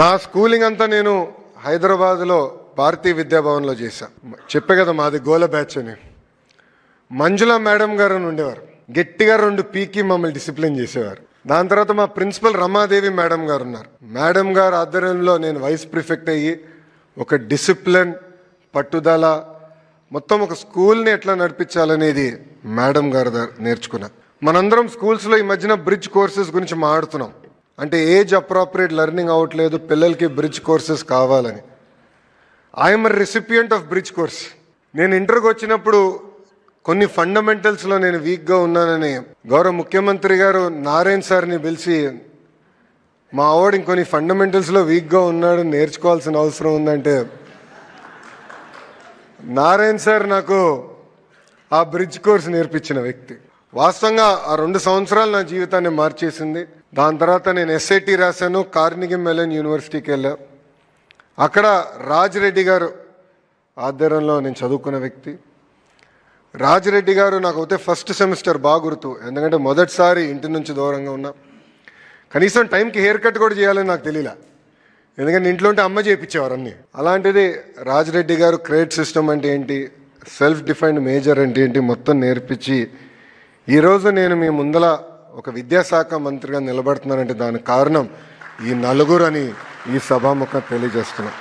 నా స్కూలింగ్ అంతా నేను హైదరాబాద్లో భారతీయ విద్యాభవన్లో చేశాను. చెప్పే కదా మాది గోల బ్యాచ్ అని. మంజుల మేడం గారు అని ఉండేవారు. గట్టిగా 2 పీకి మమ్మల్ని డిసిప్లిన్ చేసేవారు. దాని తర్వాత మా ప్రిన్సిపల్ రమాదేవి మేడం గారు ఉన్నారు. మేడం గారు ఆధ్వర్యంలో నేను వైస్ ప్రిఫెక్ట్ అయ్యి ఒక డిసిప్లిన్, పట్టుదల, మొత్తం ఒక స్కూల్ని ఎట్లా నడిపించాలనేది మేడం గారు నేర్చుకున్నా. మనందరం స్కూల్స్లో ఈ మధ్యన బ్రిడ్జ్ కోర్సెస్ గురించి మాట్లాడుతున్నాం. అంటే ఏజ్ అప్రాప్రియేట్ లెర్నింగ్ అవ్వట్లేదు, పిల్లలకి బ్రిడ్జ్ కోర్సెస్ కావాలని. I'm recipient of bridge course. నేను ఇంటర్కి వచ్చినప్పుడు కొన్ని ఫండమెంటల్స్లో నేను వీక్గా ఉన్నానని గౌరవ ముఖ్యమంత్రి గారు నారాయణ్ సార్ని పిలిచి, మా ఆవిడ ఇంకొన్ని ఫండమెంటల్స్లో వీక్గా ఉన్నాడు, నేర్చుకోవాల్సిన అవసరం ఉందంటే నారాయణ్ సార్ నాకు ఆ బ్రిడ్జ్ కోర్స్ నేర్పించిన వ్యక్తి. వాస్తవంగా ఆ 2 సంవత్సరాలు నా జీవితాన్ని మార్చేసింది. దాని తర్వాత నేను SAT రాశాను, కార్నిగీ మెలన్ యూనివర్సిటీకి వెళ్ళా. అక్కడ రాజిరెడ్డి గారు ఆధ్వర్యంలో నేను చదువుకున్న వ్యక్తి. రాజిరెడ్డి గారు నాకు అయితే ఫస్ట్ సెమిస్టర్ బాగా గుర్తు, ఎందుకంటే మొదటిసారి ఇంటి నుంచి దూరంగా ఉన్నా. కనీసం టైంకి హెయిర్ కట్ కూడా చేయాలని నాకు తెలియలే, ఎందుకంటే ఇంట్లో ఉంటే అమ్మ చేయించేవారు అన్నీ. అలాంటిది రాజిరెడ్డి గారు క్రెడిట్ సిస్టమ్ అంటే ఏంటి, సెల్ఫ్ డిఫైన్డ్ మేజర్ అంటే ఏంటి మొత్తం నేర్పించి ఈరోజు నేను మీ ముందల ఒక విద్యాశాఖ మంత్రిగా నిలబడుతున్నానంటే దానికి కారణం ఈ నలుగురు అని ఈ సభాముఖంగా తెలియజేస్తున్నాను.